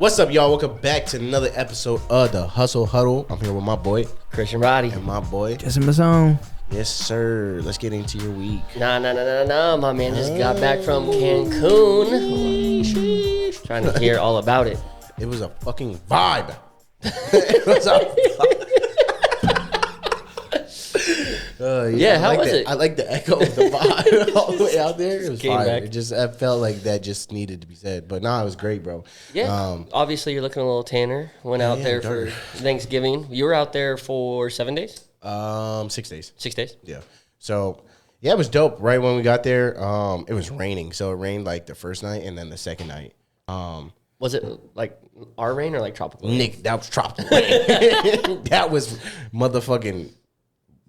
What's up, y'all? Welcome back to another episode of the Huddle. I'm here with my boy Christian Roddy and my boy Jesse Mazzone. Yes, sir. Let's get into your week. Nah. My man just got back from Cancun. Trying to hear all about it. It was a fucking vibe. It was a vibe. Yeah, how was it? I like the echo of the vibe all the way out there. It was Came fire. back. I felt like that just needed to be said. But nah, it was great, bro. Yeah, obviously you're looking a little tanner. Went out there for Thanksgiving. You were out there for 7 days? 6 days. 6 days? Yeah. So, yeah, it was dope. Right when we got there, it was raining. So it rained like the first night and then the second night. Was it like our rain or like tropical rain? Nick, that was tropical rain. That was motherfucking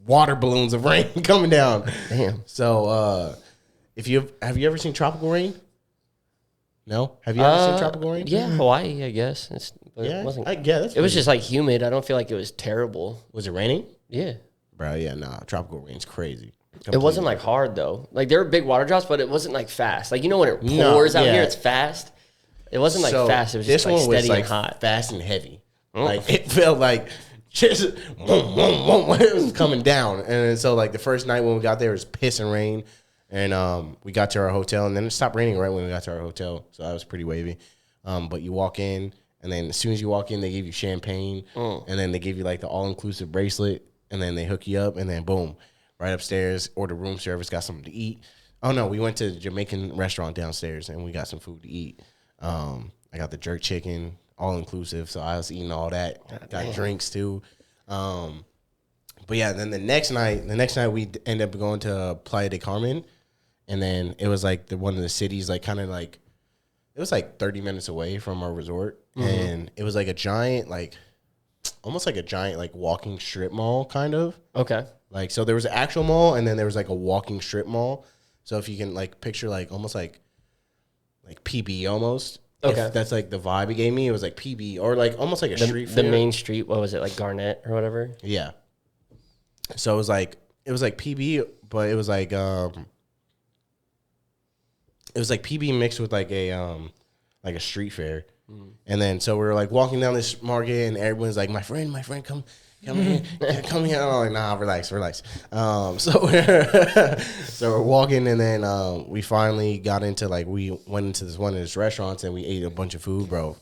water balloons of rain coming down. Damn. So, have you ever seen tropical rain? No, have you ever seen tropical rain? Yeah, Hawaii, I guess. It wasn't. That's It was just like humid. I don't feel like it was terrible. Was it raining? Yeah. Bro, yeah, nah. Tropical rain's crazy. It wasn't like hard though. Like there were big water drops, but it wasn't like fast. Like you know when it pours out here, it's fast. It wasn't like fast. It was just like steady and hot, fast and heavy. Like it felt like just it was coming down. And then, so like the first night when we got there, it was pissing rain, and we got to our hotel, and then it stopped raining right when we got to our hotel. So that was pretty wavy. But you walk in, and then as soon as you walk in, they give you champagne, and then they give you like the all-inclusive bracelet, and then they hook you up, and then boom, right upstairs, order room service, got something to eat. Oh no, we went to the Jamaican restaurant downstairs, and we got some food to eat. I got the jerk chicken, all inclusive, so I was eating all that. Got drinks too. But yeah, then the next night we ended up going to Playa del Carmen, and then it was like one of the cities, like kind of like it was like 30 minutes away from our resort, and it was like a giant, like almost like a giant like walking strip mall kind of. Okay. Like so there was an actual mall, and then there was like a walking strip mall. So if you can like picture like almost like PB almost. Okay. If that's like the vibe it gave me. It was like PB or like almost like a street The fair. main street, what was it, like Garnett or whatever? Yeah. So it was like PB, but it was like PB mixed with like a street fair. And then so we were like walking down this market, and everyone's like, my friend, come here, come here. I'm like, nah, relax. So we're walking, and then we finally got into we went into one of these restaurants, and we ate a bunch of food, bro.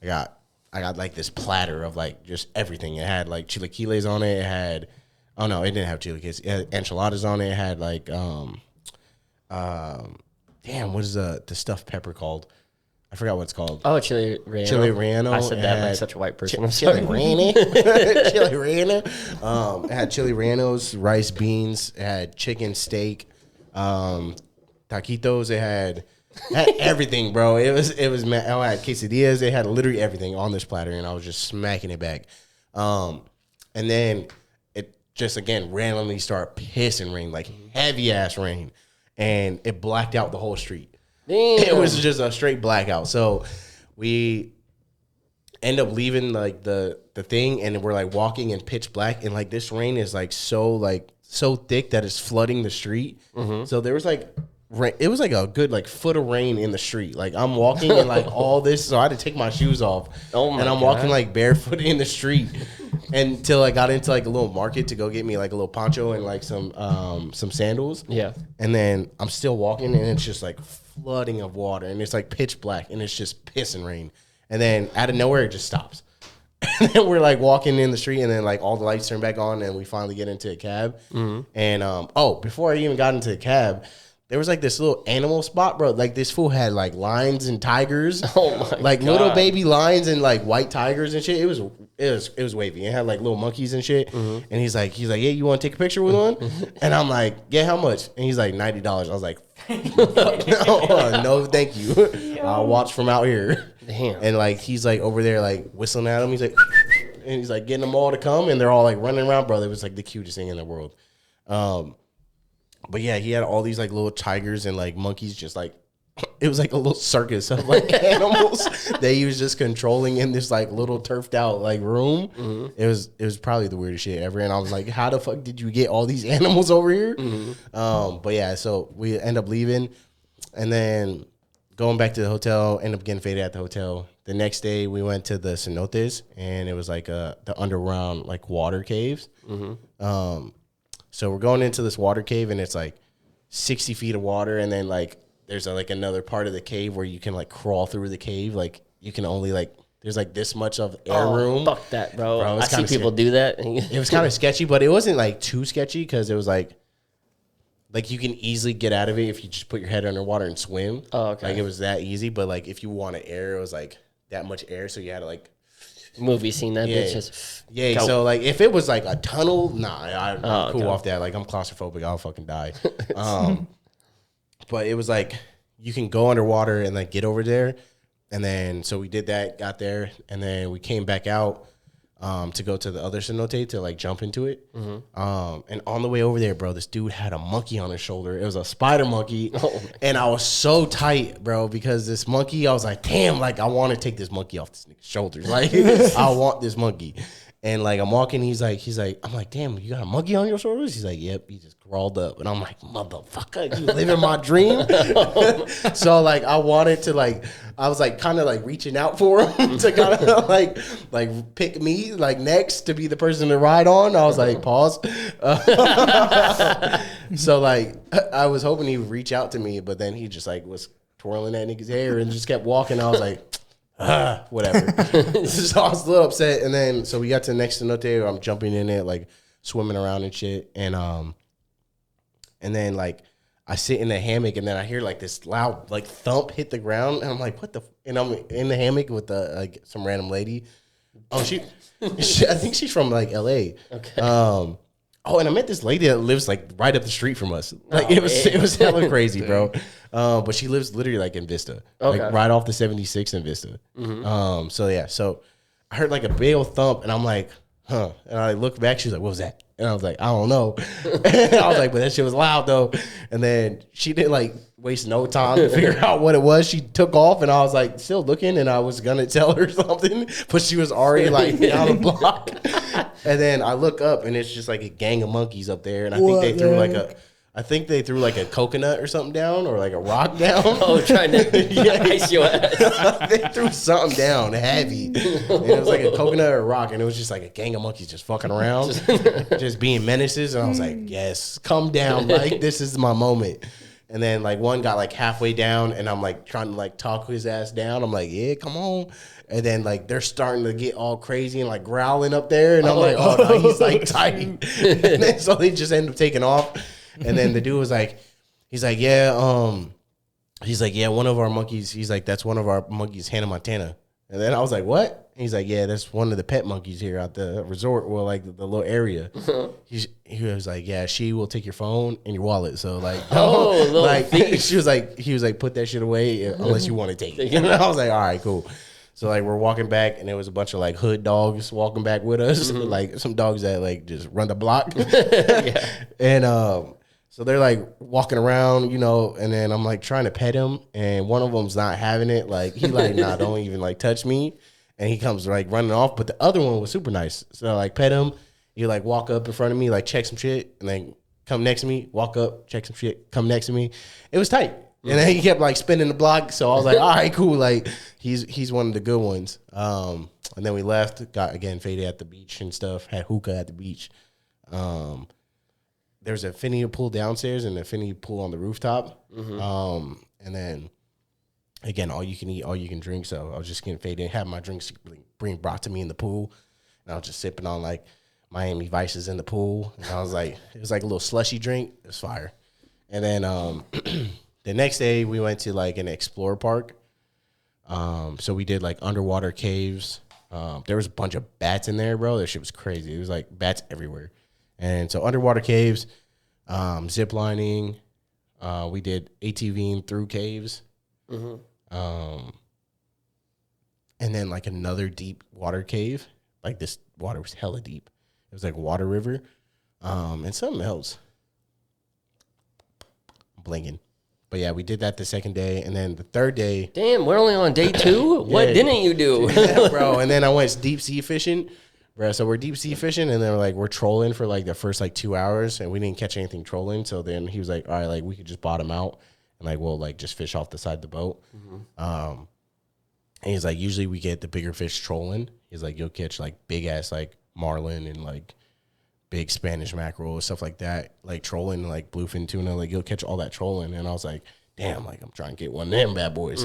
I got like this platter of like just everything. It had like chilaquiles on it. It had, oh no, it didn't have chilaquiles. It had enchiladas on it. It had like damn, what is the stuffed pepper called? I forgot what it's called. Oh, chili relleno. Chili relleno. I said that like such a white person. I'm Chili sorry. relleno. Chili relleno. It had chili rellenos, rice, beans. It had chicken, steak, taquitos. It had everything, bro. It was. I had quesadillas. It had literally everything on this platter, and I was just smacking it back. And then it just again randomly started pissing rain, like heavy ass rain, and it blacked out the whole street. Damn. It was just a straight blackout. So we end up leaving like the thing, and we're like walking in pitch black, and like this rain is like so thick that it's flooding the street. So there was like it was like a good like foot of rain in the street. Like I'm walking and like all this, so I had to take my shoes off. Oh my and I'm God. walking like barefoot in the street until I got into like a little market to go get me like a little poncho and like some sandals. Yeah. And then I'm still walking, and it's just like flooding of water, and it's like pitch black, and it's just pissing rain. And then out of nowhere, it just stops. And then we're like walking in the street, and then like all the lights turn back on, and we finally get into a cab. And before I even got into the cab, there was like this little animal spot, bro. Like this fool had like lions and tigers. Oh my like God. little baby lions and like white tigers and shit. It was wavy. It had like little monkeys and shit. And he's like, yeah, you want to take a picture with one? And I'm like, yeah, how much? And he's like, $90. I was like, no, thank you. I'll watch from out here. Damn. And like he's like over there like whistling at him. He's like, and he's like getting them all to come, and they're all like running around, bro. It was like the cutest thing in the world. But yeah, he had all these like little tigers and like monkeys, just like it was like a little circus of like animals that he was just controlling in this like little turfed out like room. It was probably the weirdest shit ever. And I was like, how the fuck did you get all these animals over here? But yeah, so we end up leaving, and then going back to the hotel, end up getting faded at the hotel, the next day we went to the cenotes, and it was like the underground like water caves. Mm-hmm. So we're going into this water cave, and it's like 60 feet of water, and then like there's like another part of the cave where you can like crawl through the cave. Like you can only like there's like this much of air room. Fuck that, bro. I see people do that. It was kind of sketchy, but it wasn't like too sketchy because it was like you can easily get out of it if you just put your head underwater and swim. Oh, okay. Like it was that easy, but like if you wanted air, it was like that much air, so you had to like movie scene that bitch just go. So like if it was like a tunnel, I'm cool off that. Like I'm claustrophobic, I'll fucking die. But it was like you can go underwater and like get over there, and then so we did that, got there, and then we came back out to go to the other cenote to like jump into it. And on the way over there, bro, this dude had a monkey on his shoulder. It was a spider monkey. And I was so tight, bro, because this monkey, I was like, damn, like I want to take this monkey off this nigga's shoulders. Like I want this monkey. And like I'm walking, he's like, I'm like, damn, you got a monkey on your shoulders? He's like, yep. He just crawled up, and I'm like, motherfucker, you living my dream. So like I wanted to like, I was like kind of like reaching out for him to kind of like pick me like next to be the person to ride on. I was like, pause. So like I was hoping he would reach out to me, but then he just like was twirling that nigga's hair and just kept walking. I was like, whatever. So I was a little upset, and then so we got to the next cenote where I'm jumping in it, like swimming around and shit, and then like I sit in the hammock, and then I hear like this loud like thump hit the ground, and I'm like, what the? And I'm in the hammock with like some random lady. Oh, she I think she's from like L.A. Okay. Oh, and I met this lady that lives like right up the street from us. Like it was hella crazy, bro. But she lives literally like in Vista, like right off the 76 in Vista. Mm-hmm. So I heard like a big old thump, and I'm like, huh. And I looked back. She's like, what was that? And I was like, I don't know. And I was like, but that shit was loud though. And then she didn't like waste no time to figure out what it was. She took off, and I was like still looking, and I was gonna tell her something, but she was already like down the block. And then I look up, and it's just like a gang of monkeys up there, and I think they threw like a coconut or something down, or like a rock down. Oh, trying to ice your ass. They threw something down heavy, and it was like a coconut or a rock, and it was just like a gang of monkeys just fucking around, just being menaces. And I was like, yes, come down, like this is my moment. And then like one got like halfway down, and I'm like trying to like talk his ass down. I'm like, yeah, come on. And then like they're starting to get all crazy and like growling up there, and I'm like, oh no, he's like tight. And then so they just end up taking off. And then the dude was like, yeah, one of our monkeys. He's like, that's one of our monkeys, Hannah Montana. And then I was like, what? He's like, yeah, that's one of the pet monkeys here at the resort, well, like the little area. He was like, yeah, she will take your phone and your wallet. So like, like he was like, put that shit away unless you want to take it. And I was like, all right, cool. So like we're walking back, and there was a bunch of like hood dogs walking back with us, like some dogs that like just run the block. Yeah. And so they're like walking around, you know, and then I'm like trying to pet him, and one of them's not having it. Like he like, nah, don't even like touch me. And he comes like running off, but the other one was super nice. So I like pet him. He like walk up in front of me, like check some shit, and then come next to me, walk up, check some shit, come next to me. It was tight. And then he kept like spinning the block. So I was like, all right, cool. Like he's one of the good ones. And then we left, got again faded at the beach and stuff, had hookah at the beach. There's an infinity pool downstairs and an infinity pool on the rooftop. And then again, all you can eat, all you can drink. So I was just getting faded, had my drinks being brought to me in the pool. And I was just sipping on like Miami Vices in the pool. And I was like, it was like a little slushy drink. It was fire. And then the next day we went to like an explore park. So we did like underwater caves. There was a bunch of bats in there, bro. That shit was crazy. It was like bats everywhere. And so underwater caves, zip lining. We did ATVing through caves. And then like another deep water cave. Like this water was hella deep. It was like a water river. And something else. I'm blinking. But yeah, we did that the second day, and then the third day. Damn, we're only on day 2? What didn't you do? Yeah, bro. And then I went deep sea fishing, bro. So we're deep sea fishing, and then we're trolling for like the first like 2 hours, and we didn't catch anything trolling. So then he was like, all right, like we could just bottom out, and like we'll like just fish off the side of the boat. And he's like, usually we get the bigger fish trolling. He's like, you'll catch like big ass like marlin and like big Spanish mackerel, stuff like that, like trolling, like bluefin tuna. Like you'll catch all that trolling. And I was like, damn, like I'm trying to get one of them bad boys.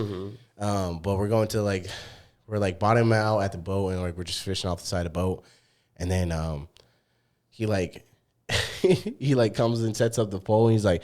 But we're going to like, we're like bottoming out at the boat and like we're just fishing off the side of the boat. And then he like he like comes and sets up the pole and he's like,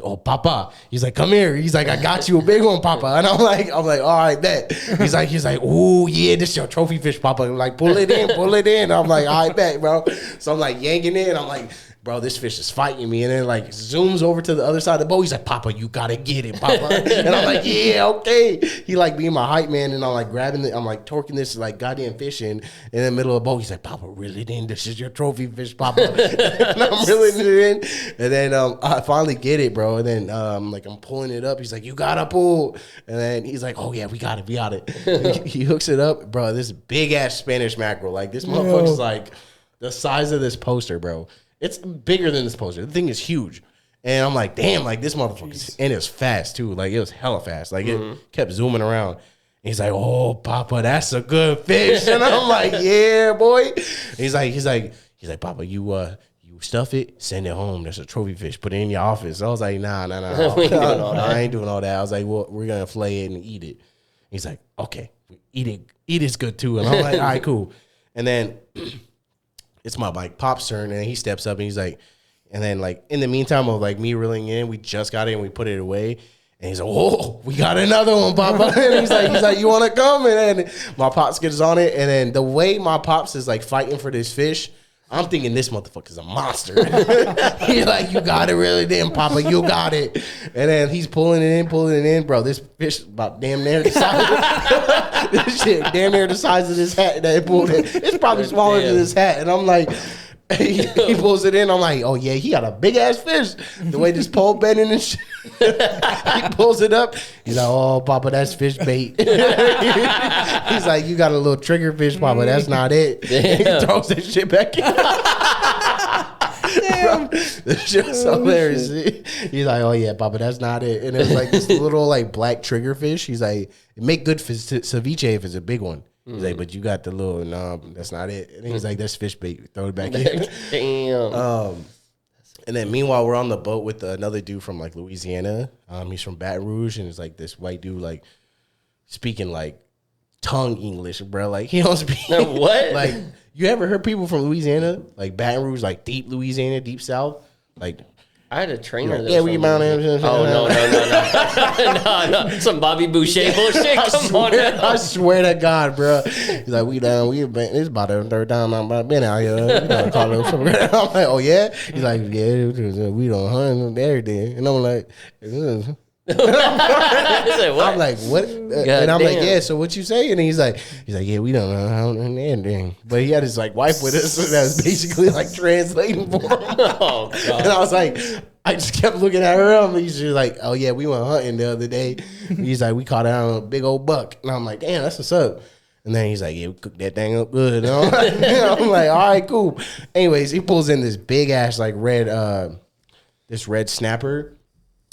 oh Papa. He's like, come here. He's like, I got you a big one, Papa. And I'm like, all right, bet. He's like, oh yeah, this is your trophy fish, Papa. I'm like, pull it in. I'm like, all right, bet, bro. So I'm like yanking it and I'm like, bro, this fish is fighting me. And then like zooms over to the other side of the boat. He's like, Papa, you gotta get it, Papa. And I'm like, yeah, okay. He like being my hype man, and I'm like grabbing it. I'm like torquing this like goddamn fish in the middle of the boat. He's like, Papa, reel it in. This is your trophy fish, Papa. And I'm reeling it in. And then I finally get it, bro. And then like I'm pulling it up. He's like, you gotta pull. And then he's like, oh yeah, we got it. He hooks it up, bro. This big ass Spanish mackerel. Like this motherfucker's like the size of this poster, bro. It's bigger than this poster. The thing is huge. And I'm like, damn, like this motherfucker. And it was fast too. Like it was hella fast. Like it kept zooming around. And he's like, oh, Papa, that's a good fish. And I'm like, yeah, boy. And he's like, Papa, you stuff it, send it home. There's a trophy fish. Put it in your office. I was like, nah. I ain't doing all that. I was like, well, we're gonna fillet it and eat it. He's like, okay, eat it. Eat it's good too. And I'm like, all right, cool. And then it's my like pop's turn, and he steps up and he's like, and then like in the meantime of like me reeling in, we just got it and we put it away. And he's like, oh, we got another one, Papa. And he's like, you want to come? And then my pops gets on it. And then the way my pops is like fighting for this fish, I'm thinking this motherfucker's a monster. He's like, you got it really then, Papa. You got it. And then he's pulling it in. Bro, this fish about damn near the size. This shit damn near the size of this hat that he pulled in. It's probably smaller than this hat. And I'm like, he pulls it in. I'm like, oh yeah, he got a big ass fish. The way this pole bending and shit. He pulls it up. He's like, oh, Papa, that's fish bait. He's like, you got a little trigger fish, Papa. That's not it. He throws that shit back in. Damn. This shit's hilarious. He's like, oh yeah, Papa, that's not it. And it's like this little like black trigger fish. He's like, it make good for ceviche if it's a big one. He's like, but you got the little, no, that's not it. And he's like, that's fish bait. Throw it back in. Damn. And then meanwhile, we're on the boat with another dude from like Louisiana. He's from Baton Rouge, and it's like this white dude like speaking like tongue English, bro. Like he don't speak. What? Like you ever heard people from Louisiana, like Baton Rouge, like deep Louisiana, deep South, like. I had a trainer. Yeah, we bound him. Oh no! Some Bobby Boucher bullshit. I swear to God, bro. He's like, we been. It's about the third time I've been out here. I'm like, oh yeah. He's like, yeah, we don't hunt and everything. And I'm like, I'm like, what? And I'm like, yeah. So what you say? And he's like, yeah, we don't know and everything. But he had his like wife with us, so that was basically like translating for him. Oh God. And I was like, I just kept looking at her. And he's just like, oh yeah, we went hunting the other day. He's like, we caught out a big old buck, and I'm like, damn, that's what's up. And then he's like, yeah, we cooked that thing up good. And I'm like, all right, cool. Anyways, he pulls in this big ass like red, this red snapper.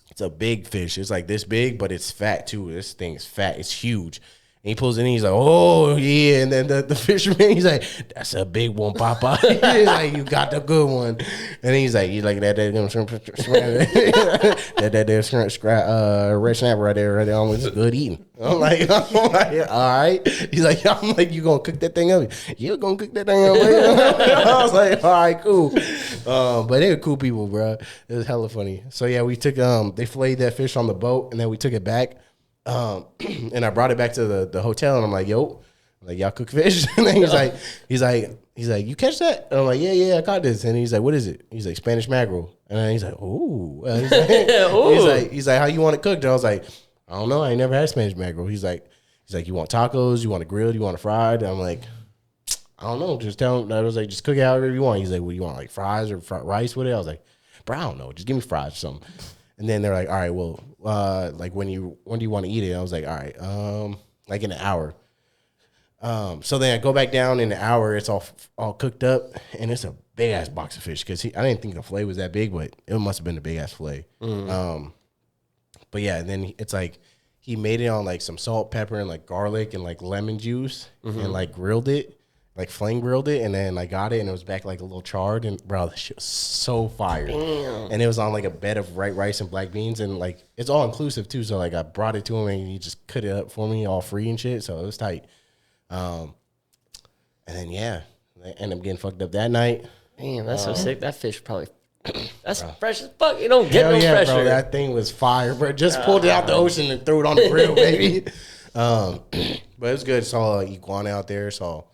It's a big fish. It's like this big, but it's fat too. This thing is fat. It's huge. And he pulls in, he's like, oh, yeah. And then the fisherman, he's like, that's a big one, Papa. He's like, you got the good one. And he's like, that red snapper right there, it's good eating. I'm like, all right. He's like, you gonna cook that thing up? You gonna cook that thing up? I was like, all right, cool. But they were cool people, bro. It was hella funny. So yeah, we took, they filleted that fish on the boat, and then we took it back. And I brought it back to the hotel, and I'm like, yo, y'all cook fish? And then he's like, you catch that? And I'm like, yeah, I caught this. And he's like, what is it? He's like, Spanish mackerel. And then he's like, ooh. He's like, how you want it cooked? And I was like, I don't know. I ain't never had Spanish mackerel. He's like, you want tacos? You want it grilled? You want it fried? And I'm like, I don't know. Just tell him. I was like, just cook it however you want. He's like, well, you want like fries or rice with it? I was like, bro, I don't know. Just give me fries or something. And then they're like, all right, well, like when do you want to eat it? I was like, all right, like in an hour. So then I go back down in an hour. It's all cooked up, and it's a big ass box of fish because I didn't think the fillet was that big, but it must have been a big ass fillet. But yeah, and then it's like he made it on like some salt, pepper, and like garlic and like lemon juice, and like grilled it, like flame grilled it, and then I got it, and it was back like a little charred, and bro, that shit was so fire. Damn. And it was on like a bed of white rice and black beans, and like it's all inclusive too. So like I brought it to him, and he just cut it up for me, all free and shit. So it was tight. And then I ended up getting fucked up that night. Damn, that's so sick. That fish probably. That's fresh as fuck. You don't get no fresher. Bro, that thing was fire, bro. Just pulled it out the ocean and threw it on the grill, baby. But it was good. Saw iguana out there. Saw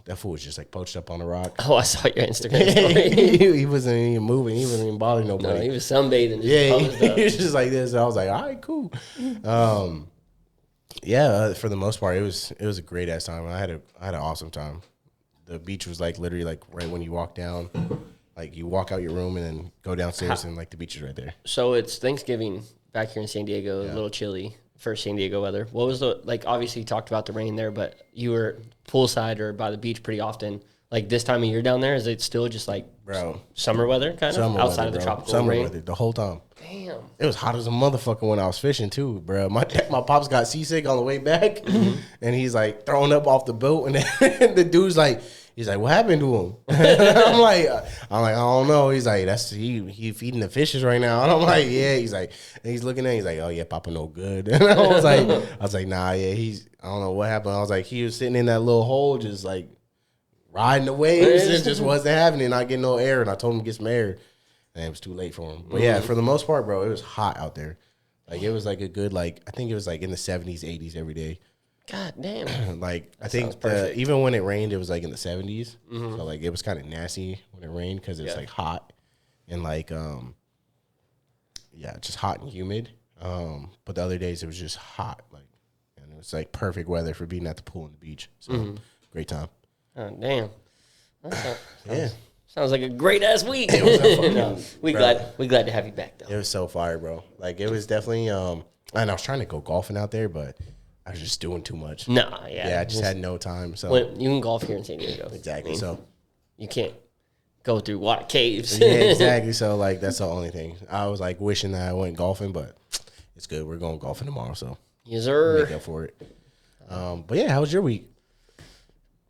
that fool was just like poached up on a rock. Oh, I saw your Instagram story. He wasn't even moving. He wasn't even bothering nobody. No, he was sunbathing. He was just like this. I was like, all right, cool. For the most part, it was a great ass time. I had an awesome time. The beach was like literally like right when you walk down. Like, you walk out your room and then go downstairs and, like, the beach is right there. So, it's Thanksgiving back here in San Diego, a little chilly for San Diego weather. What was obviously you talked about the rain there, but you were poolside or by the beach pretty often. Like, this time of year down there, is it still just, like, summer weather kind of? Outside of the tropical summer rain? weather, the whole time. Damn. It was hot as a motherfucker when I was fishing, too, bro. My pops got seasick on the way back, and he's, like, throwing up off the boat, and then the dude's like, he's like, what happened to him? I'm like, I don't know. He's like, he feeding the fishes right now. And I'm like, yeah. He's like, and he's looking at it, he's like, oh yeah, Papa no good. And I was like, nah, yeah, I don't know what happened. I was like, he was sitting in that little hole, just like riding the waves, and just wasn't having it, not getting no air. And I told him to get some air, and it was too late for him. But yeah, for the most part, bro, it was hot out there. Like, it was like a good, like, I think it was like in the 70s, 80s every day. God damn. Like, I think even when it rained, it was like in the 70s. So like it was kind of nasty when it rained because it was like hot and like just hot and humid. But the other days it was just hot, like, and it was like perfect weather for being at the pool and the beach. So great time. Oh damn. Sounds like a great ass week. We glad to have you back though. It was so fire, bro. Like, it was definitely and I was trying to go golfing out there, but I was just doing too much. Nah, I just had no time. So you can golf here in San Diego. Exactly. So you can't go through water caves. Yeah, exactly. So like that's the only thing. I was like wishing that I went golfing, but it's good. We're going golfing tomorrow, so yes, sir. Make up for it. But yeah, how was your week?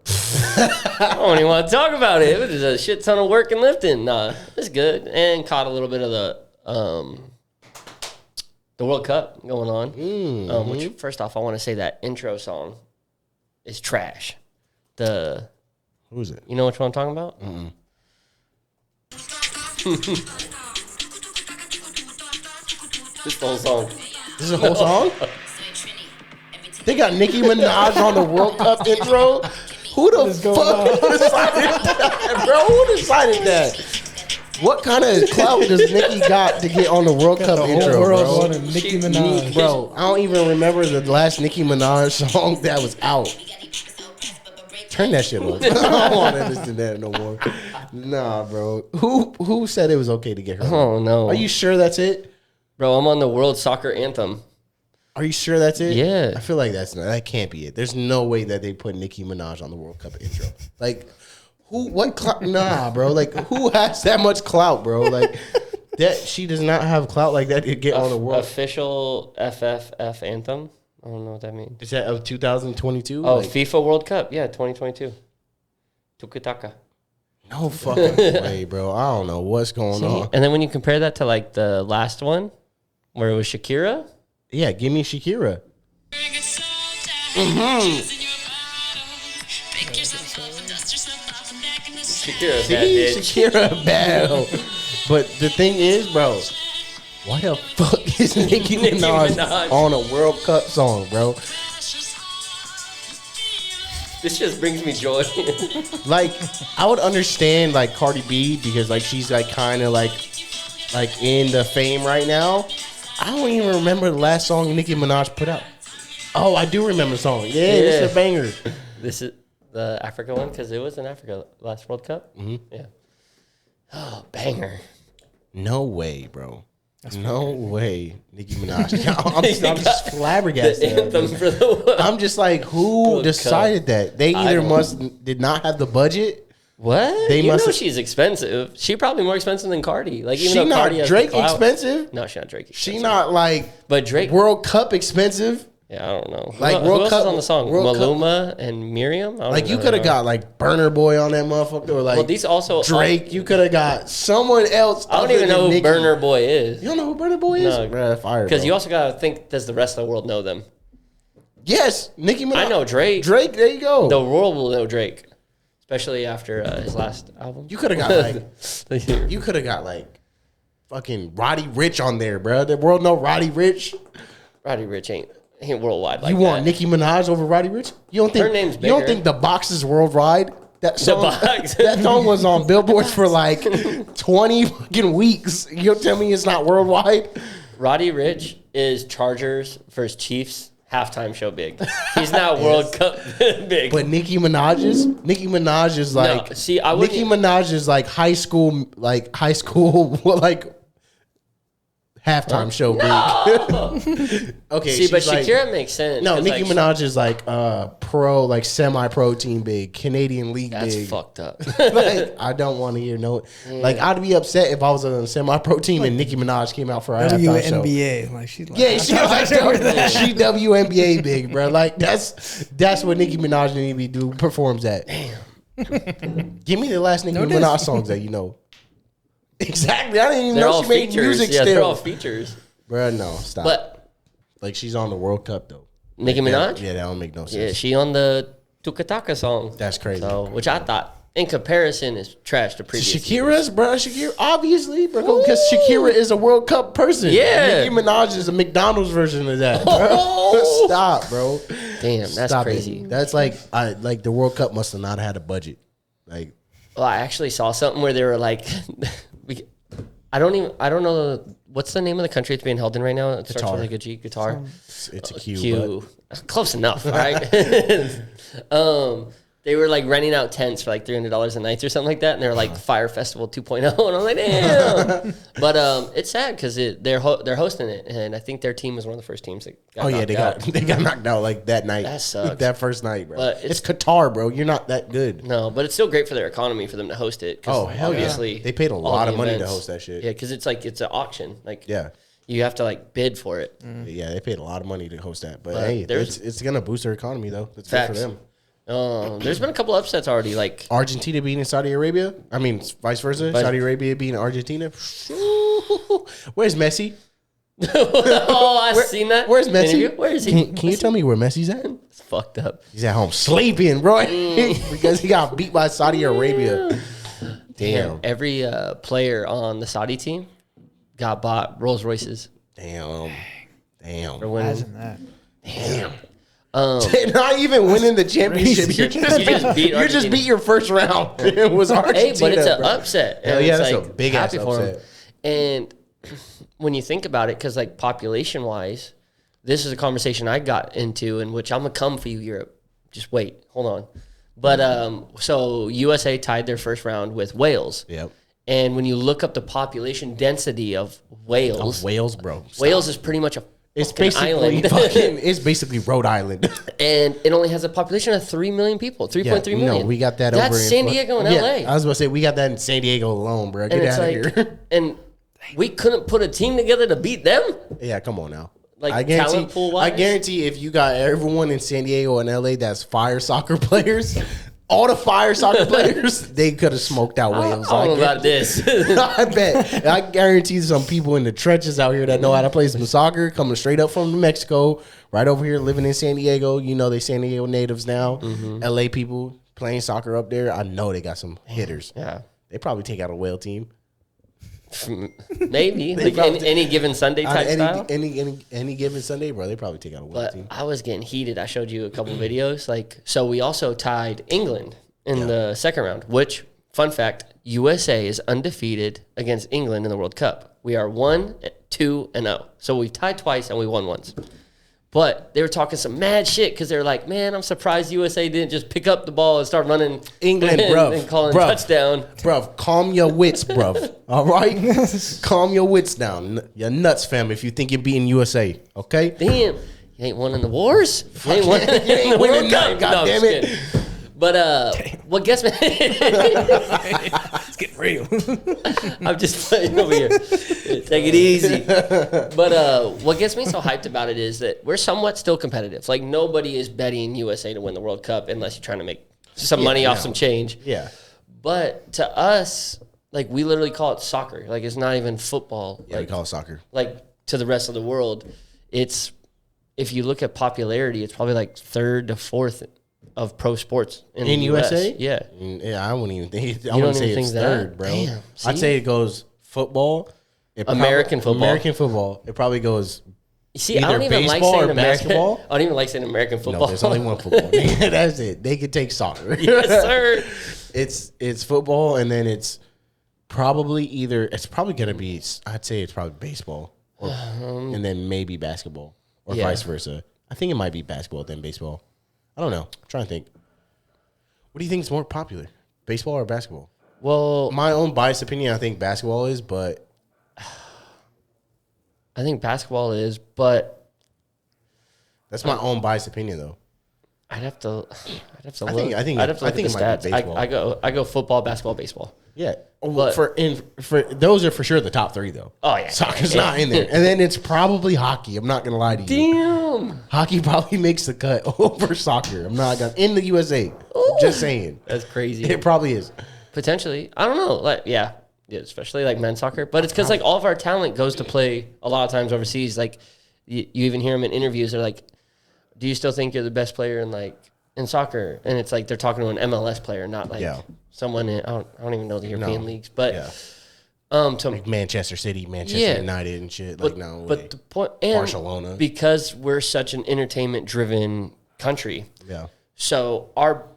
I don't even want to talk about it. It was a shit ton of work and lifting. Nah, it's good, and caught a little bit of the World Cup going on. Which, first off, I want to say that intro song is trash. Who's it? You know which one I'm talking about? This whole song. This is a whole song? They got Nicki Minaj on the World Cup intro? Who the fuck decided that, bro? Who decided that? What kind of clout does Nicki got to get on the World Cup intro, bro? Nicki Minaj. Bro, I don't even remember the last Nicki Minaj song that was out. Turn that shit off. I don't want to listen to that no more. Nah, bro. Who said it was okay to get her? Oh, no. Are you sure that's it? Bro, I'm on the World Soccer Anthem. Are you sure that's it? Yeah. I feel like that can't be it. There's no way that they put Nicki Minaj on the World Cup intro. Like, what clout? Nah, bro. Like, who has that much clout, bro? Like, that she does not have clout like that to get on the world. Official FFF anthem? I don't know what that means. Is that of 2022? Oh, like, FIFA World Cup. Yeah, 2022. Tukitaka. No fucking way, bro. I don't know what's going on. And then when you compare that to, like, the last one, where it was Shakira. Yeah, give me Shakira. Shakira bad. But the thing is, bro, why the fuck is Nicki Minaj on a World Cup song, bro? This just brings me joy. Like, I would understand like Cardi B because like she's like kind of like in the fame right now. I don't even remember the last song Nicki Minaj put out. Oh, I do remember the song. Yeah, this is a banger. This is the Africa one because it was in Africa last World Cup. Mm-hmm. Yeah. Oh, banger. No way, bro. No way, Nicki Minaj. I'm just flabbergasted. I'm just like, who decided that? They either did not have the budget, What? They You must know have- she's expensive. She probably more expensive than Cardi. Like even She though not Cardi has Drake the clout- expensive. No, she's not Drake. Expensive. She not like But Drake. World Cup expensive. Yeah, I don't know. Like, who World else Cup- is on the song? World Cup- Maluma and Miriam. I don't Like you know. could have got like Burner Boy on that motherfucker, or like Well, these also Drake. You could have got someone else. I don't other even than know who Nicki. Burner Boy is. You don't know who Burner Boy is? No. Bruh, fire. Because bro. you also gotta think, does the rest of the world know them? Yes, Nicki Minaj. I know Drake. Drake. There you go. The world will know Drake, especially after his last album. You could have got like you could have got like fucking Roddy Rich on there, bro. The world know Roddy Rich. Roddy Rich ain't worldwide like You that. want Nicki Minaj over Roddy Rich? You don't think Her name's you don't bigger. think the box is worldwide? That song, Box. that song was on billboards for like 20 fucking weeks. You'll tell me it's not worldwide? Roddy Rich is Chargers versus Chiefs halftime show big. He's not World Cup big. But Nicki Minaj is like see, I wouldn't- Nicki Minaj is like high school like halftime show big. Okay, See, but she's like- Shakira makes sense. No, 'cause, Nicki like, Minaj is like pro, like semi-pro team big, Canadian league That's big. fucked up. Like, I don't want to hear no. Like, I'd be upset if I was on a semi-pro team and Nicki Minaj came out for a halftime show. WNBA, like she's like, Yeah, she she WNBA big, bro. Like that's what Nicki Minaj need to do performs at. Damn. Give me the last Nicki Minaj songs that you know. Exactly. I didn't even They're know all she made features. music Yeah, they're all still. features. Bro, no, stop. But like she's on the World Cup though. Nicki Minaj? Yeah, that don't make no sense. Yeah, she on the Tukataka song. That's crazy. So, which I thought, in comparison, is trash to previous. Shakira's, bro. Shakira, obviously, bro, because Shakira is a World Cup person. Yeah. Nicki Minaj is a McDonald's version of that. Bro. Oh. Stop, bro. Damn, that's Stop crazy. It. That's like the World Cup must have not had a budget. Like, Well, I actually saw something where they were like, I don't know what's the name of the country it's being held in right now. It starts Qatar. with like a G, guitar. it's a Q. Q. Close enough, all right? They were like renting out tents for like $300 a night or something like that, and they were like Fire Festival 2.0, and I'm like, damn. But it's sad because they're hosting it, and I think their team was one of the first teams that got knocked out. they got knocked out like that night. That sucks. That first night, bro. But it's Qatar, bro. You're not that good. No, but it's still great for their economy for them to host it. 'cause Oh, hell yeah. obviously They paid a all lot the of money to events- host that shit. Yeah, because it's like it's an auction. Like Yeah. you have to like bid for it. Yeah, they paid a lot of money to host that. But But hey, there's- it's gonna boost their economy though. That's good Facts. for them. There's been a couple upsets already. Like Argentina beating Saudi Arabia. I mean, vice versa. But- Saudi Arabia beating Argentina. Where's Messi? oh, I've seen that. Where's Messi? interview. Where is he? Can you tell me where Messi's at? It's fucked up. He's at home sleeping, bro, because he got beat by Saudi Arabia. Damn. Every player on the Saudi team got bought Rolls Royces Damn. for winning. Imagine that. Damn. Not even winning the championship. You just, You just beat you just Argentina. beat your first round. It was Argentina. Hey, but it's an bro. upset. Hell and yeah, it's that's a like big ass happy for 'em. upset. And when you think about it, because like population wise, this is a conversation I got into in which I'm gonna come for you, Europe. Just wait, hold on. But so USA tied their first round with Wales. Yep. And when you look up the population density of Wales, Wales, bro. Stop. Wales is pretty much a It's fucking basically island. it's basically Rhode Island. And it only has a population of 3 million people, 3.3 million. No, we got that That's over in San Diego and LA. I was about to say we got that in San Diego alone, bro. Get and it's out like, of here. and we couldn't put a team together to beat them. Yeah, come on now. Like, I guarantee, talent pool-wise? I guarantee if you got everyone in San Diego and LA that's fire soccer players, all the fire soccer players, they could have smoked out Wales. I don't know about this. I bet. I guarantee some people in the trenches out here that know how to play some soccer, coming straight up from Mexico, right over here living in San Diego. You know they San Diego natives now. Mm-hmm. LA people playing soccer up there. I know they got some hitters. Yeah, They probably take out a whale team. maybe like probably- any given Sunday type style. Any given Sunday, bro, they probably take out a whale But team. I was getting heated. I showed you a couple videos. Like, so we also tied England in the second round. Which, fun fact, USA is undefeated against England in the World Cup. We are 1, 2, and 0. So we tied twice and we won once. But they were talking some mad shit because they were like, man, I'm surprised USA didn't just pick up the ball and start running England, and, bruv. and calling Bruv. touchdown. Bruv, calm your wits, bruv. All right? Calm your wits down. You're nuts, fam, if you think you're beating USA. Okay? Damn, you ain't won in the wars. You ain't won You ain't in the winning World nothing, Cup. No, I'm goddamn just it. kidding. But What gets me? It's getting real. I'm just playing over here. Take it easy. But what gets me so hyped about it is that we're somewhat still competitive. Like, nobody is betting USA to win the World Cup unless you're trying to make some money off some change. Yeah. But to us, like, we literally call it soccer. Like, it's not even football. Yeah, like, we call it soccer. Like, to the rest of the world, it's, if you look at popularity, it's probably like 3rd to 4th of pro sports in the USA. US. Yeah. Yeah, I wouldn't even think. I don't wouldn't say even it's think third, that? bro. Damn, see? I'd say it goes football. American football. American football. It probably goes. See, I either don't even like baseball saying or American. basketball. I don't even like saying American football. No, there's only one football. That's it. They could take soccer. Yes, sir. It's football, and then it's probably either. It's probably gonna be. I'd say it's probably baseball, and then maybe basketball, or vice versa. I think it might be basketball than baseball. I don't know. I'm trying to think. What do you think is more popular, baseball or basketball? Well, My own biased opinion, I think basketball is, but I think basketball is, but that's my own biased opinion, though. I'd have to look. I think I'd have to look at the it might be stats. baseball. I go football, basketball, baseball. Yeah, But- for those are for sure the top 3 though. Oh, yeah. Soccer's not in there, and then it's probably hockey. I'm not gonna lie to you. Damn, Hockey probably makes the cut over soccer. I'm not gonna in the USA. I'm just saying, that's crazy. it probably is. Potentially, I don't know. Like, yeah, especially like men's soccer. But it's because like all of our talent goes to play a lot of times overseas. Like you even hear them in interviews. They're like, "Do you still think you're the best player in soccer?" And it's like they're talking to an MLS player, not like someone in, I don't even know the European leagues. But to Like Manchester City, Manchester United, and shit. Like no, but the point, and Barcelona, because we're such an entertainment-driven country. yeah, So our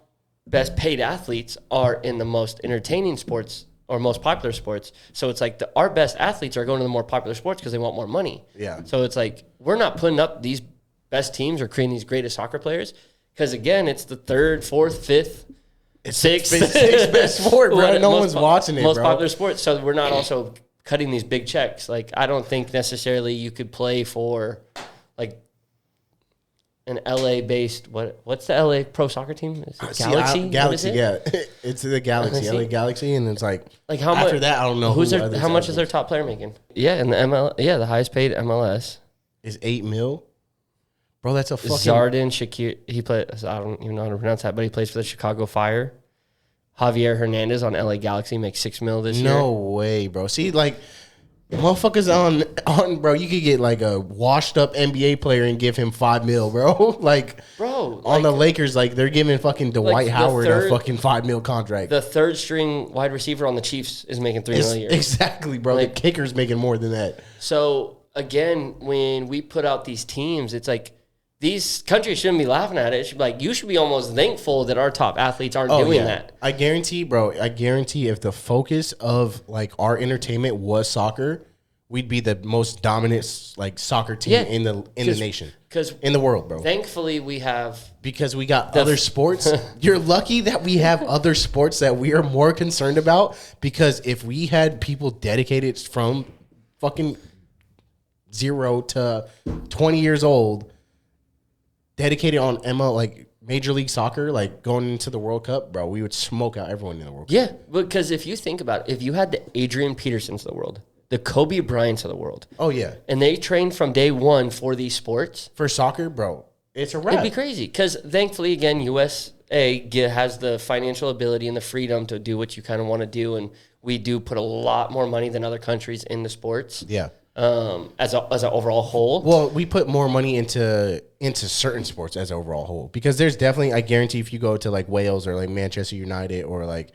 best paid athletes are in the most entertaining sports or most popular sports. So it's like our best athletes are going to the more popular sports because they want more money. Yeah. So it's like we're not putting up these best teams or creating these greatest soccer players because, again, it's the 3rd, 4th, 5th, 6th best sport, bro. No one's watching it, most bro. popular sports. So we're not also cutting these big checks. Like, I don't think necessarily you could play for like an LA-based what's the LA pro soccer team? Is it Galaxy? Galaxy, What is it? yeah. It's the Galaxy, LA Galaxy, and it's like how much after that, I don't know how much is their top player making? Yeah, in the the highest paid MLS is $8 million. Bro, that's a fucking Zardin Shakir. He played. I don't even know how to pronounce that, but he plays for the Chicago Fire. Javier Hernandez on LA Galaxy makes $6 million this year. No way, bro. See, like motherfuckers on bro, you could get like a washed up NBA player and give him $5 million, bro. Like, bro, on the Lakers, like they're giving fucking Dwight the Howard third- a fucking $5 million contract. The 3rd string wide receiver on the Chiefs is making $3 million a year. Exactly, bro. Like- the kicker's making more than that. So again, when we put out these teams, it's like these countries shouldn't be laughing at it. It should be like you should be almost thankful that our top athletes aren't doing that. I guarantee, bro. I guarantee if the focus of like our entertainment was soccer, we'd be the most dominant like soccer team in the nation, because in the world, bro. Thankfully, we have Because we got other sports. You're lucky that we have other sports that we are more concerned about. Because if we had people dedicated from fucking 0 to 20 years old, dedicated on ML, like Major League Soccer, like going into the World Cup, bro, we would smoke out everyone in the World Cup. Yeah, because if you think about it, if you had the Adrian Petersons of the world, the Kobe Bryants of the world, Oh, yeah. and they trained from day one for these sports, For soccer, bro, it's a wrap. it'd be crazy. Because thankfully, again, USA has the financial ability and the freedom to do what you kind of want to do, and we do put a lot more money than other countries into sports. Yeah. As an overall whole. Well, we put more money into certain sports as an overall whole, because there's definitely, I guarantee, if you go to like Wales or like Manchester United or like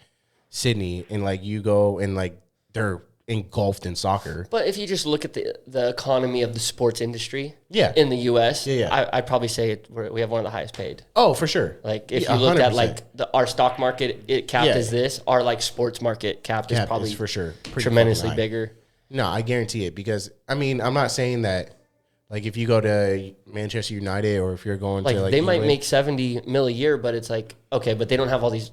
Sydney, and like you go and like they're engulfed in soccer. But if you just look at the economy of the sports industry, Yeah. in the U.S., Yeah. I'd probably say we have one of the highest paid. Oh, for sure. Like if Yeah, you looked at 100%. like our stock market, it capped Yeah. as this. Our like sports market capped is Cap probably is for sure pretty tremendously fucking high. bigger. No, I guarantee it, because I mean, I'm not saying that like if you go to Manchester United or if you're going Like to like they might England- make $70 million a year, but it's like okay, but they don't have all these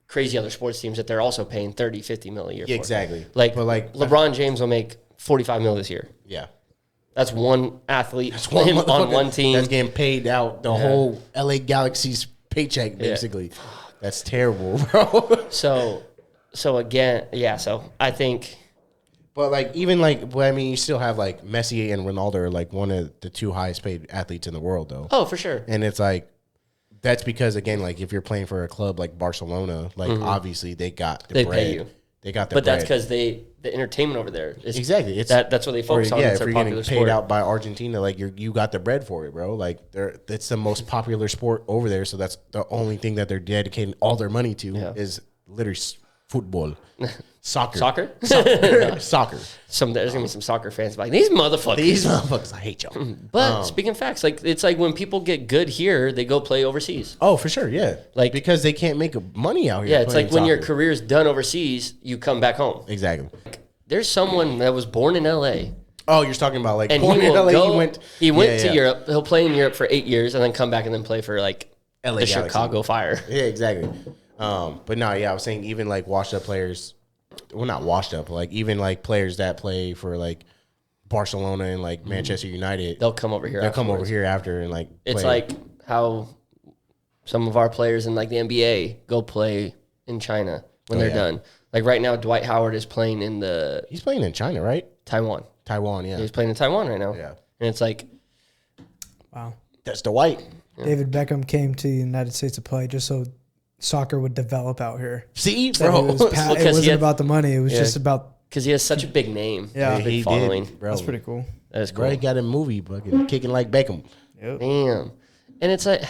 crazy other sports teams that they're also paying $30-50 million a year. Yeah, for. exactly. Like, But like LeBron James will make $45 million this year. yeah. That's one athlete That's one on motherfucker one team. that's getting paid out the whole LA Galaxy's paycheck, basically. That's terrible, bro. So again, yeah. So I think, But like even like, well, I mean, you still have like Messi and Ronaldo are like one of the 2 highest paid athletes in the world, though. oh, for sure. And it's like that's because again, like if you're playing for a club like Barcelona, like obviously they got the They bread. pay you. They got the But bread. that's because the entertainment over there is Exactly. It's that's what they focus on. Yeah, It's if their you're popular getting paid sport. out by Argentina, like you got the bread for it, bro. Like it's the most popular sport over there, so that's the only thing that they're dedicating all their money to is literally football, soccer, Soccer? soccer. There's gonna be some soccer fans like these motherfuckers. These motherfuckers, I hate y'all. But speaking facts, like it's like when people get good here, they go play overseas. Oh, for sure, yeah. Like- because they can't make money out here. Yeah, it's like playing when your soccer. career's done overseas, you come back home. Exactly. There's someone that was born in LA Oh, you're talking about like and born he in will LA, go, he went to Europe. He'll play in Europe for 8 years and then come back and then play for like LA the Galaxy. Chicago Fire. Yeah, exactly. But no, yeah, I was saying even like washed up players, well, not washed up, but like even like players that play for like Barcelona and like Manchester United, They'll come over here. they'll come over afterwards. here after and like It's play. like how some of our players in like the NBA go play in China when they're done. Like right now, Dwight Howard is playing in the he's playing in China, right? Taiwan. Taiwan, yeah. He's playing in Taiwan right now. Yeah. And it's like, Wow. That's the white. David Beckham came to the United States to play just so soccer would develop out here. See, That bro. it, was Well, it 'cause he wasn't had- about the money. It was just about, because he has such a big name. Yeah. a big he following. did, bro. that's pretty cool. That is cool. Bro, he got a movie, fucking kicking like Beckham. Damn. And it's like,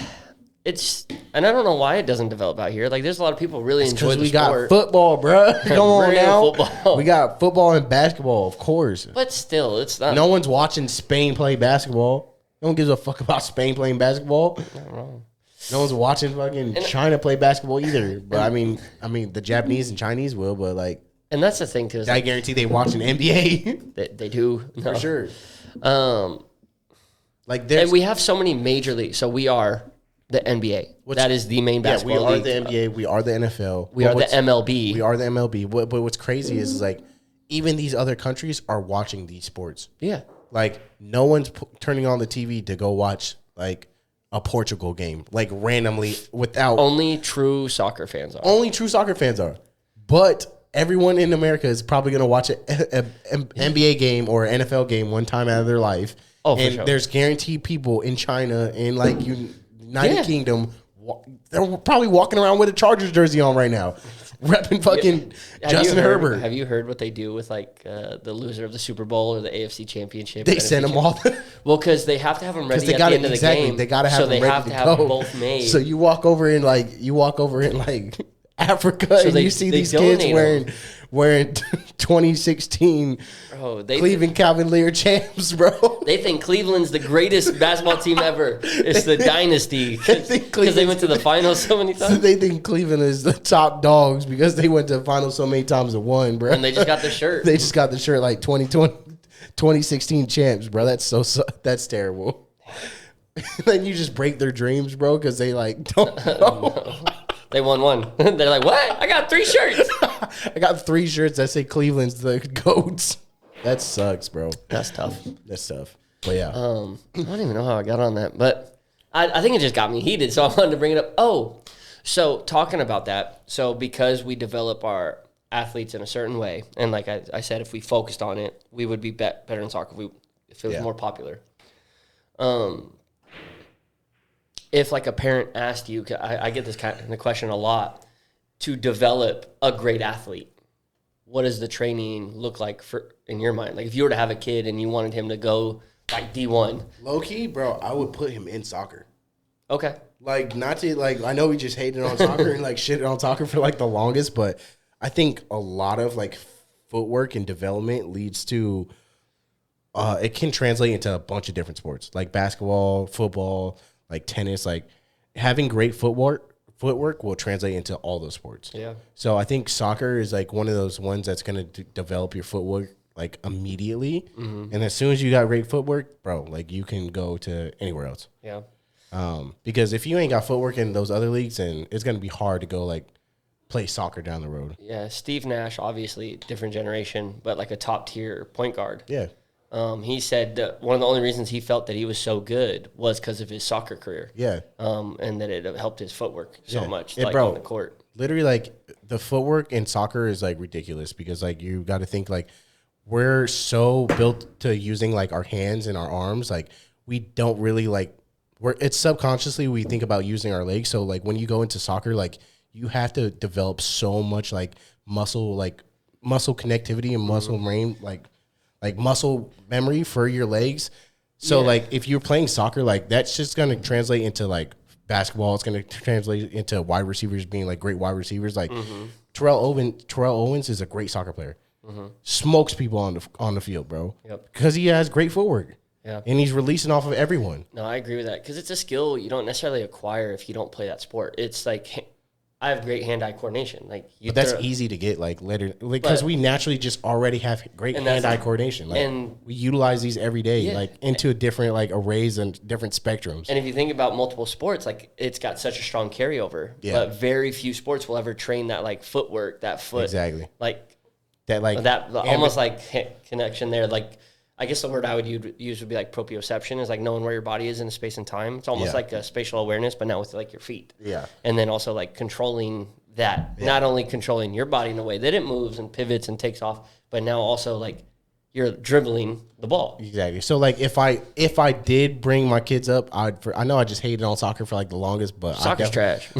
and I don't know why it doesn't develop out here. Like, there's a lot of people really enjoy Because the we sport. got football, bro. Come on Real now. football. We got football and basketball, of course. But still, it's not. No one's watching Spain play basketball. No one gives a fuck about Spain playing basketball. Not wrong. No one's watching fucking China play basketball either. But I mean, the Japanese and Chinese will. But like, And that's the thing, too. Is I like, guarantee they watching NBA they do. for No. sure. Like, And there's we have so many major leagues. So we are the NBA. That is the main yeah, we basketball are league. the NBA. We are the NFL. We But are the what's- MLB. We are the MLB. But what's crazy is like, even these other countries are watching these sports. Yeah. Like, no one's turning on the TV to go watch like a Portugal game, like randomly without. Only true soccer fans are. Only true soccer fans are. But everyone in America is probably going to watch an NBA game or an NFL game one time out of their life. Oh, for and sure. there's guaranteed people in China and like United Yeah. Kingdom. They're probably walking around with a Chargers jersey on right now, repping fucking Justin Herbert. Have you heard what they do with like the loser of the Super Bowl or the AFC Championship? They NFC send them all. Well, because they have to have them ready They at got the it end of the exactly. game. They got to have so them they ready have to to have go. both made. So you walk over in like Africa and they- you see they these kids donate wearing 2016 Bro, Cleveland Cavalier champs, bro. They think Cleveland's the greatest basketball team ever. It's the dynasty because think they went to the finals so many times. They think Cleveland is the top dogs because they went to the finals so many times and won, bro. And they just got the shirt. They just got the shirt like 2016 champs, bro. That's terrible. Then you just break their dreams, bro, because they like don't know. They won one. They're like, what? I got 3 shirts. I got 3 shirts that say Cleveland's the GOATs. That sucks, bro. That's tough. That's tough. But yeah. I don't even know how I got on that, but I think it just got me heated, so I wanted to bring it up. Oh, so talking about that, so because we develop our athletes in a certain way, and like I said, if we focused on it, we would be better in soccer if it was more popular. If like a parent asked you, I get this kind of question a lot, to develop a great athlete, what does the training look like in your mind? Like if you were to have a kid and you wanted him to go like D1. Low key, bro, I would put him in soccer. Okay. Like, not to, like, I know we just hated on soccer and, like, shitted on soccer for, like, the longest, but I think a lot of, like, footwork and development leads to, it can translate into a bunch of different sports, like basketball, football, like tennis. Like, having great footwork will translate into all those sports. Yeah. So I think soccer is, like, one of those ones that's going to develop your footwork, like, immediately. Mm-hmm. And as soon as you got great footwork, bro, like, you can go to anywhere else. Yeah. Because if you ain't got footwork in those other leagues, then it's gonna be hard to go like play soccer down the road. Yeah. Steve Nash, obviously different generation, but like a top tier point guard. Yeah, He said that one of the only reasons he felt that he was so good was because of his soccer career. Yeah. And that it helped his footwork so much, like bro, on the court. Literally, like the footwork in soccer is like ridiculous because like you got to think like we're so built to using like our hands and our arms. Like we don't really like it's subconsciously we think about using our legs. So like when you go into soccer, like you have to develop so much like muscle connectivity and muscle brain, like muscle memory for your legs. So like if you're playing soccer, like that's just going to translate into like basketball. It's going to translate into wide receivers being like great wide receivers. Like Terrell Owens is a great soccer player. Smokes people on the field, bro. Yep. Because he has great footwork. Yeah. And he's releasing off of everyone. No, I agree with that because it's a skill you don't necessarily acquire if you don't play that sport. It's like I have great hand-eye coordination. Like But that's easy to get like later because we naturally just already have great hand-eye coordination. Like and we utilize these every day, like into different like arrays and different spectrums. And if you think about multiple sports, like it's got such a strong carryover. Yeah. But very few sports will ever train that like footwork, that foot. Exactly. Like that almost like connection there. Like I guess the word I would use would be like proprioception, is like knowing where your body is in space and time. It's almost like a spatial awareness, but now with like your feet. Yeah. And then also like controlling that, not only controlling your body in the way that it moves and pivots and takes off, but now also like you're dribbling the ball. Exactly. So like if I did bring my kids up, I know I just hated on soccer for like the longest, but Soccer's trash.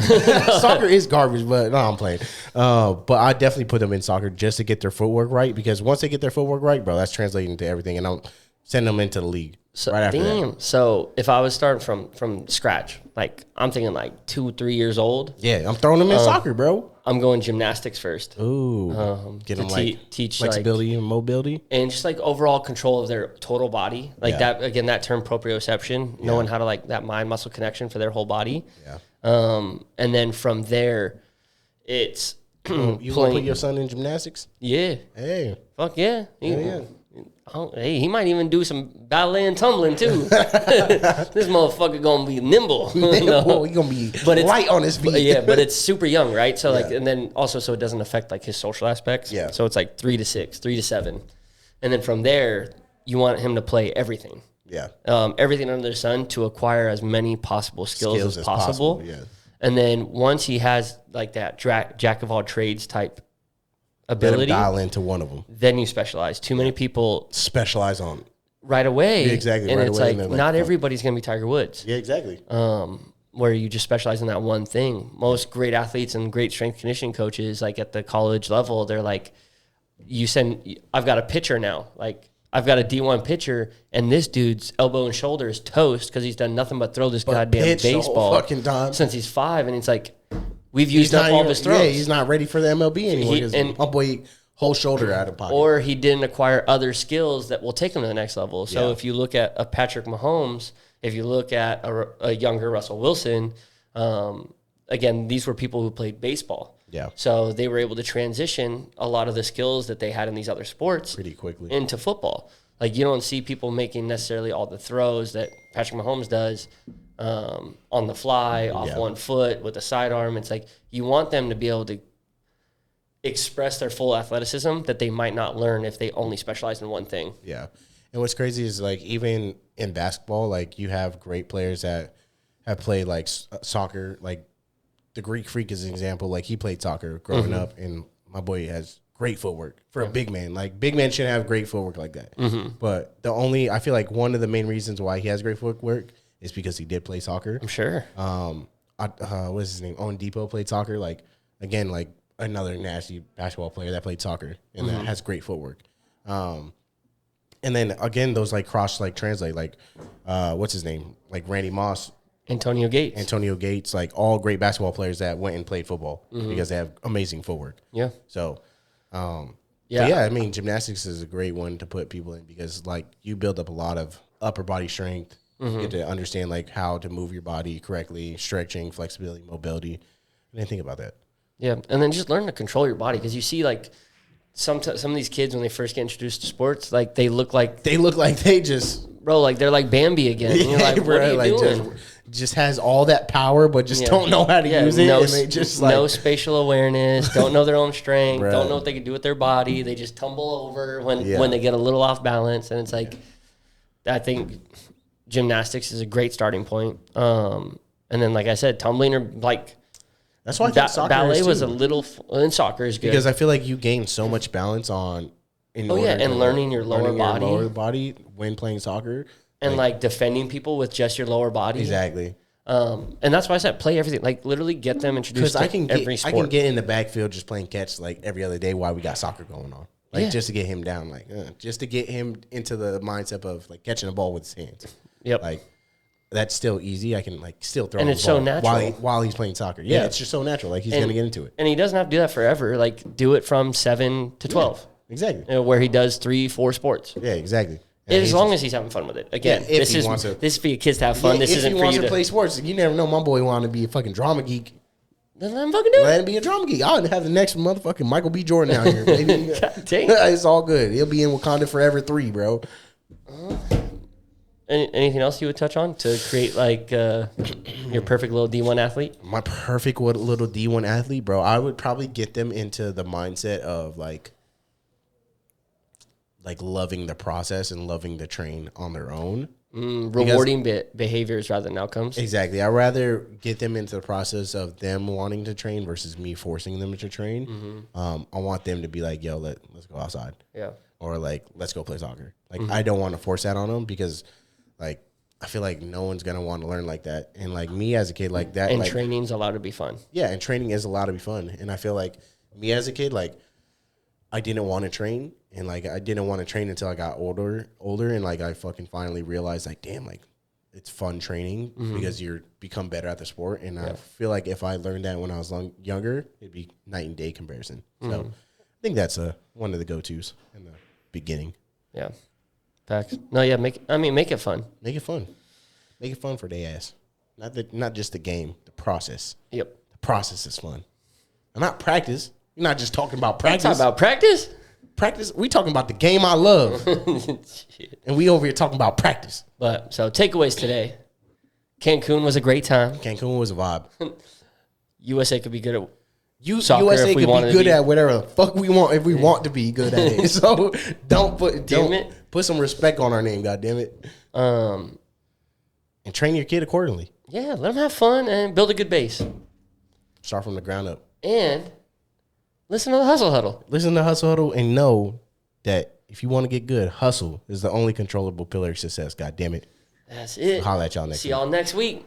Soccer is garbage, but no, I'm playing. But I definitely put them in soccer just to get their footwork right, because once they get their footwork right, bro, that's translating to everything, and I'm sending them into the league right after that. So if I was starting from scratch, like I'm thinking like 2-3 years old. Yeah, I'm throwing them in soccer, bro. I'm going gymnastics first. Ooh, get them teach flexibility and mobility, and just like overall control of their total body. Like that again, that term proprioception, knowing how to like that mind muscle connection for their whole body. Yeah. And then from there, it's you want to put your son in gymnastics? Yeah. Hey, Fuck yeah. yeah. Hey, he might even do some ballet and tumbling too. This motherfucker gonna be nimble. No, he gonna be light on his feet. Yeah, but it's super young, right? So like, and then also so it doesn't affect like his social aspects. Yeah. So it's like 3 to 6, 3 to 7, and then from there you want him to play everything. Yeah. Everything under the sun to acquire as many possible skills as possible. Yeah. And then once he has like that jack of all trades type Let him ability, dial into one of them. then you specialize. Too many people Specialize on. right away. Yeah, exactly. And Right it's away, like, and they're like, not fuck. everybody's going to be Tiger Woods. Yeah, exactly. Where you just specialize in that one thing. Most great athletes and great strength conditioning coaches, like at the college level, they're like, I've got a pitcher now. Like, I've got a D1 pitcher, and this dude's elbow and shoulder is toast because he's done nothing but throw this goddamn pitch the whole baseball fucking time. since he's 5. And it's like, we've used up all of his throws. Yeah, he's not ready for the MLB anymore. and- My boy, whole shoulder out of pocket. Or he didn't acquire other skills that will take him to the next level. So Yeah. if you look at a Patrick Mahomes, if you look at a younger Russell Wilson, again, these were people who played baseball. Yeah. So they were able to transition a lot of the skills that they had in these other sports Pretty quickly. into football. Like you don't see people making necessarily all the throws that Patrick Mahomes does on the fly, off one foot with a sidearm. It's like you want them to be able to express their full athleticism that they might not learn if they only specialize in one thing. Yeah. And what's crazy is like even in basketball, like you have great players that have played like soccer. Like the Greek Freak is an example. Like he played soccer growing up, and my boy has great footwork for a big man. Like big men shouldn't have great footwork like that. But I feel like one of the main reasons why he has great footwork is because he did play soccer. I'm sure. What's his name? Owen Depot played soccer. Like again, like another nasty basketball player that played soccer and that has great footwork. And then again, those like cross like translate, like what's his name? Like Randy Moss, Antonio Gates, like all great basketball players that went and played football because they have amazing footwork. Yeah. So, Yeah. yeah, I mean, gymnastics is a great one to put people in because like you build up a lot of upper body strength. You get to understand like how to move your body correctly, stretching, flexibility, mobility. I didn't think about that. Yeah, and then just learn to control your body because you see like some of these kids when they first get introduced to sports, like they look like They look like they just bro, like they're like Bambi again. And you're like, what are you doing? just has all that power, but just don't know how to use it. No, and they just like no spatial awareness, don't know their own strength, Bruh. don't know what they can do with their body. They just tumble over when they get a little off balance. And it's like, I think gymnastics is a great starting point. And then, like I said, tumbling or like that's why I think soccer ballet is was too. a little, and soccer is good. Because I feel like you gain so much balance on and learning your lower body when playing soccer. And like defending people with just your lower body. Exactly. And that's why I said play everything. Like literally get them introduced to every sport. I can get in the backfield just playing catch like every other day while we got soccer going on. Like just to get him down, like just to get him into the mindset of like catching a ball with his hands. Yep. Like that's still easy. I can like still throw. And him it's the ball so natural while he's playing soccer. Yeah, it's just so natural. Like he's gonna get into it. And he doesn't have to do that forever. Like do it from 7 to 12. Exactly. You know, where he does 3-4 sports. Yeah, exactly. As long as he's having fun with it. Again, this is for your kids to have fun. This isn't for you to. If he wants to play sports, you never know. My boy wanted to be a fucking drama geek. Then let him fucking do it. Let him be a drama geek. I'll have the next motherfucking Michael B. Jordan out here, baby. God dang. It's all good. He'll be in Wakanda Forever 3, bro. Anything else you would touch on to create like your perfect little D1 athlete? My perfect little D1 athlete, bro. I would probably get them into the mindset of like loving the process and loving the train on their own. Rewarding behaviors rather than outcomes. Exactly. I'd rather get them into the process of them wanting to train versus me forcing them to train. I want them to be like, yo, let's go outside. Yeah. Or like, let's go play soccer. Like, I don't want to force that on them because like, I feel like no one's going to want to learn like that. And like me as a kid, like that. And like, training's allowed to be fun. Yeah. And training is allowed to be fun. And I feel like me as a kid, like I didn't want to train. And like I didn't want to train until I got older, and like I fucking finally realized like, damn, like it's fun training because you're become better at the sport. And I feel like if I learned that when I was younger, it'd be night and day comparison. So I think that's one of the go-tos in the beginning. Yeah. Facts. No, yeah, make it fun. Make it fun. Make it fun for their ass. Not just the game, the process. Yep. The process is fun. And not practice. You're not just talking about practice. Talk about practice? Practice. We talking about the game I love. And we over here talking about practice. But so takeaways today. Cancun was a great time. Cancun was a vibe. USA could be good at USA if we could wanted be to good be. at whatever the fuck we want if we want to be good at it. So put some respect on our name, goddammit. And train your kid accordingly. Yeah, let them have fun and build a good base. Start from the ground up. And listen to the Hustle Huddle. Listen to Hustle Huddle and know that if you want to get good, hustle is the only controllable pillar of success. God damn it. That's it. Holla at y'all next week. See y'all next week.